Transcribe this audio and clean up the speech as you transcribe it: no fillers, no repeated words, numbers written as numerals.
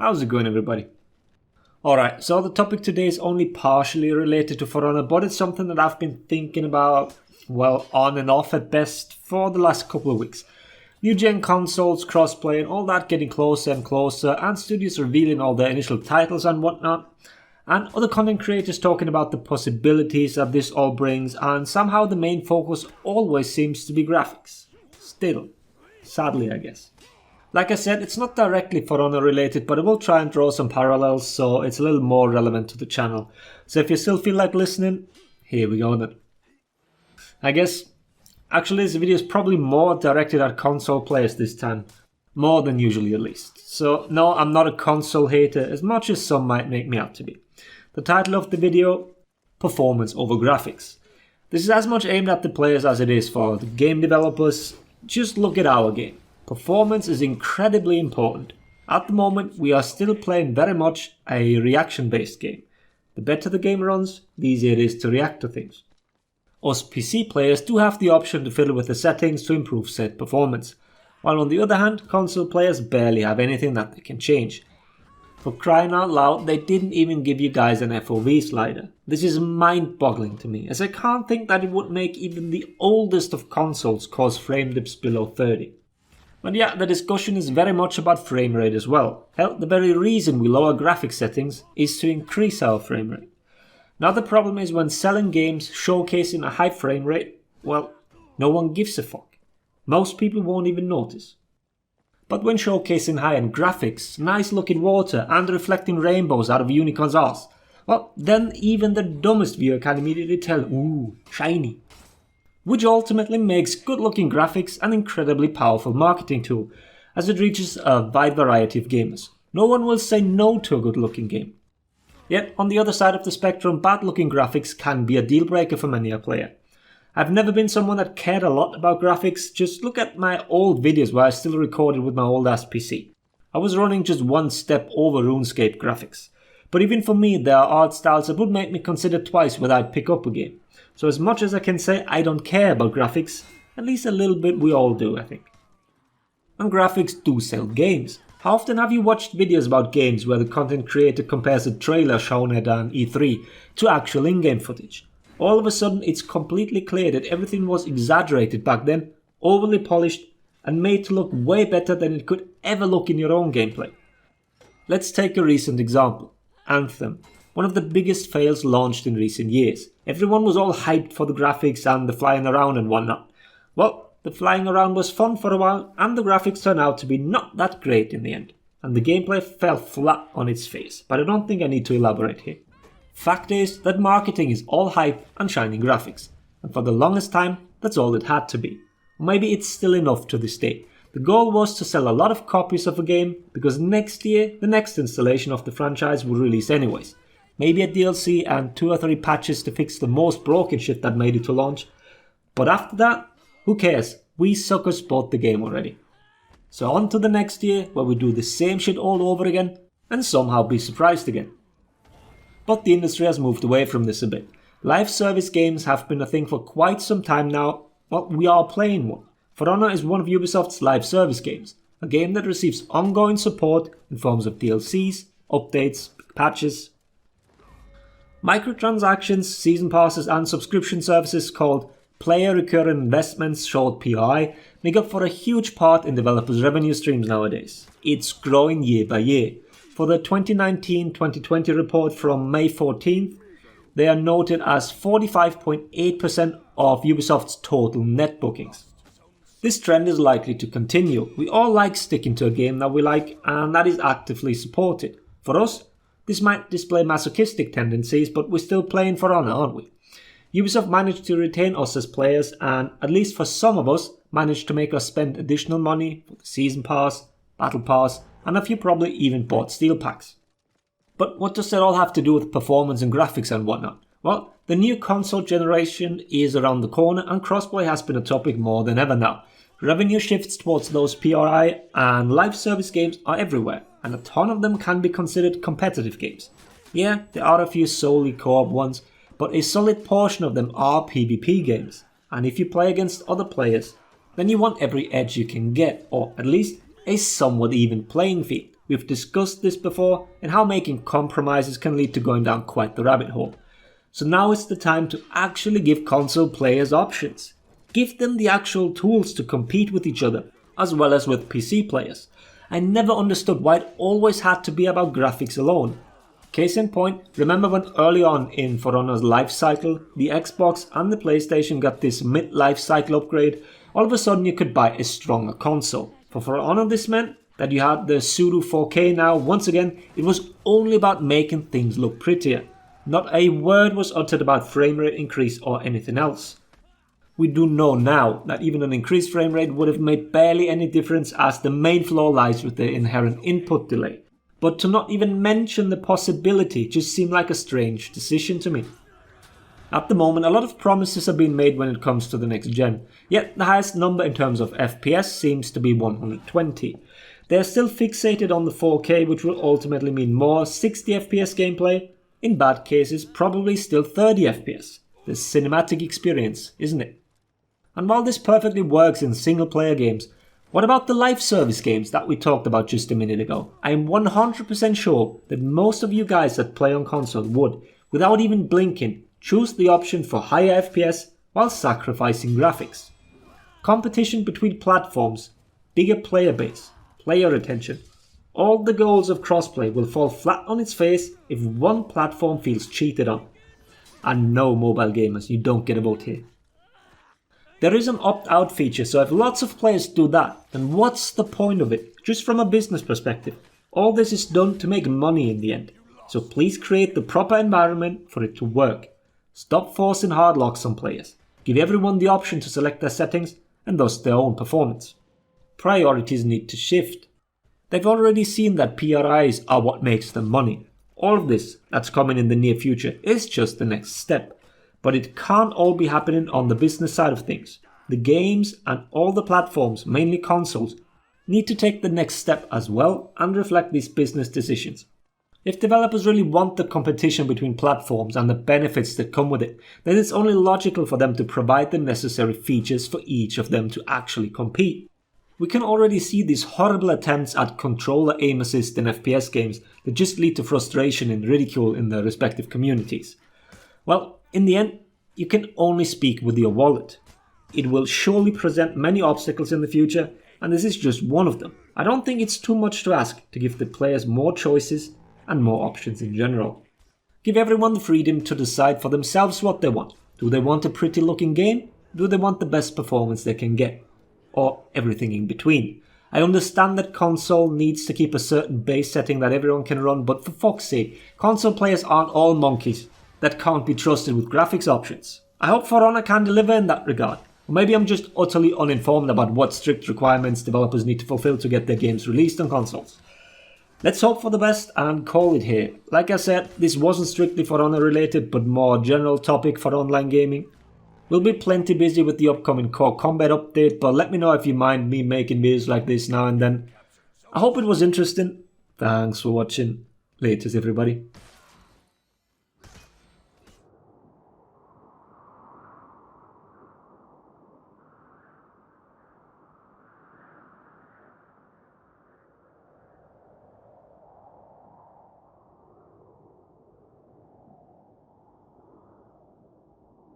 How's it going, everybody? Alright, so the topic today is only partially related to For Honor, but it's something that I've been thinking about, well, on and off at best, for the last couple of weeks. New gen consoles, crossplay, and all that getting closer and closer, and studios revealing all their initial titles and whatnot, and other content creators talking about the possibilities that this all brings, and somehow the main focus always seems to be graphics. Still. Sadly, I guess. Like I said, it's not directly For Honor related, but I will try and draw some parallels so it's a little more relevant to the channel. So if you still feel like listening, here we go then. I guess, actually this video is probably more directed at console players this time. More than usually at least. So no, I'm not a console hater as much as some might make me out to be. The title of the video, Performance over Graphics. This is as much aimed at the players as it is for the game developers. Just look at our game. Performance is incredibly important. At the moment, we are still playing very much a reaction-based game. The better the game runs, the easier it is to react to things. Us PC players do have the option to fiddle with the settings to improve said performance, while on the other hand, console players barely have anything that they can change. For crying out loud, they didn't even give you guys an FOV slider. This is mind-boggling to me, as I can't think that it would make even the oldest of consoles cause frame dips below 30. But yeah, the discussion is very much about frame rate as well. Hell, the very reason we lower graphics settings is to increase our frame rate. Now the problem is when selling games showcasing a high frame rate, well, no one gives a fuck. Most people won't even notice. But when showcasing high-end graphics, nice looking water and reflecting rainbows out of unicorns' arse, well, then even the dumbest viewer can immediately tell, ooh, shiny. Which ultimately makes good-looking graphics an incredibly powerful marketing tool, as it reaches a wide variety of gamers. No one will say no to a good-looking game. Yet, on the other side of the spectrum, bad-looking graphics can be a deal-breaker for many a player. I've never been someone that cared a lot about graphics. Just look at my old videos where I still recorded with my old-ass PC. I was running just one step over RuneScape graphics. But even for me, there are art styles that would make me consider twice whether I'd pick up a game. So as much as I can say I don't care about graphics, at least a little bit we all do, I think. And graphics do sell games. How often have you watched videos about games where the content creator compares a trailer shown at an E3 to actual in-game footage? All of a sudden it's completely clear that everything was exaggerated back then, overly polished, and made to look way better than it could ever look in your own gameplay. Let's take a recent example. Anthem. One of the biggest fails launched in recent years. Everyone was all hyped for the graphics and the flying around and whatnot. Well, the flying around was fun for a while and the graphics turned out to be not that great in the end. And the gameplay fell flat on its face, but I don't think I need to elaborate here. Fact is that marketing is all hype and shiny graphics. And for the longest time, that's all it had to be. Or maybe it's still enough to this day. The goal was to sell a lot of copies of a game because next year, the next installation of the franchise would release anyways. Maybe a DLC and 2 or 3 patches to fix the most broken shit that made it to launch. But after that, who cares? We suckers bought the game already. So on to the next year where we do the same shit all over again and somehow be surprised again. But the industry has moved away from this a bit. Live service games have been a thing for quite some time now. Well, we are playing one. For Honor is one of Ubisoft's live service games. A game that receives ongoing support in forms of DLCs, updates, patches, microtransactions, season passes and subscription services called Player Recurrent Investments, short PRI, make up for a huge part in developers' revenue streams nowadays. It's growing year by year. For the 2019-2020 report from May 14th, they are noted as 45.8% of Ubisoft's total net bookings. This trend is likely to continue. We all like sticking to a game that we like and that is actively supported. For us, this might display masochistic tendencies, but we're still playing For Honor, aren't we? Ubisoft managed to retain us as players and, at least for some of us, managed to make us spend additional money for the Season Pass, Battle Pass, and a few probably even bought Steel Packs. But what does that all have to do with performance and graphics and whatnot? Well, the new console generation is around the corner and crossplay has been a topic more than ever now. Revenue shifts towards those PRI and live service games are everywhere, and a ton of them can be considered competitive games. Yeah, there are a few solely co-op ones, but a solid portion of them are PvP games. And if you play against other players, then you want every edge you can get, or at least a somewhat even playing field. We've discussed this before and how making compromises can lead to going down quite the rabbit hole. So now it's the time to actually give console players options. Give them the actual tools to compete with each other, as well as with PC players. I never understood why it always had to be about graphics alone. Case in point, remember when early on in For Honor's life cycle, the Xbox and the PlayStation got this mid-life cycle upgrade. All of a sudden you could buy a stronger console. For Honor this meant that you had the pseudo 4K now. Once again, it was only about making things look prettier. Not a word was uttered about frame rate increase or anything else. We do know now that even an increased frame rate would have made barely any difference, as the main flaw lies with the inherent input delay. But to not even mention the possibility just seemed like a strange decision to me. At the moment, a lot of promises are being made when it comes to the next gen, yet the highest number in terms of FPS seems to be 120. They are still fixated on the 4K, which will ultimately mean more 60 FPS gameplay, in bad cases probably still 30 FPS. The cinematic experience, isn't it? And while this perfectly works in single player games, what about the live service games that we talked about just a minute ago? I am 100% sure that most of you guys that play on console would, without even blinking, choose the option for higher FPS while sacrificing graphics. Competition between platforms, bigger player base, player retention, all the goals of crossplay will fall flat on its face if one platform feels cheated on. And no, mobile gamers, you don't get a vote here. There is an opt-out feature, so if lots of players do that, then what's the point of it? Just from a business perspective, all this is done to make money in the end. So please create the proper environment for it to work. Stop forcing hard locks on players. Give everyone the option to select their settings and thus their own performance. Priorities need to shift. They've already seen that PRIs are what makes them money. All of this that's coming in the near future is just the next step. But it can't all be happening on the business side of things. The games and all the platforms, mainly consoles, need to take the next step as well and reflect these business decisions. If developers really want the competition between platforms and the benefits that come with it, then it's only logical for them to provide the necessary features for each of them to actually compete. We can already see these horrible attempts at controller aim assist in FPS games that just lead to frustration and ridicule in their respective communities. Well, in the end, you can only speak with your wallet. It will surely present many obstacles in the future, and this is just one of them. I don't think it's too much to ask to give the players more choices and more options in general. Give everyone the freedom to decide for themselves what they want. Do they want a pretty looking game? Do they want the best performance they can get? Or everything in between? I understand that console needs to keep a certain base setting that everyone can run, but for fuck's sake, console players aren't all monkeys that can't be trusted with graphics options. I hope For Honor can deliver in that regard. Or maybe I'm just utterly uninformed about what strict requirements developers need to fulfill to get their games released on consoles. Let's hope for the best and call it here. Like I said, this wasn't strictly For Honor related, but more general topic for online gaming. We'll be plenty busy with the upcoming Core Combat update, but let me know if you mind me making videos like this now and then. I hope it was interesting. Thanks for watching. Laters everybody.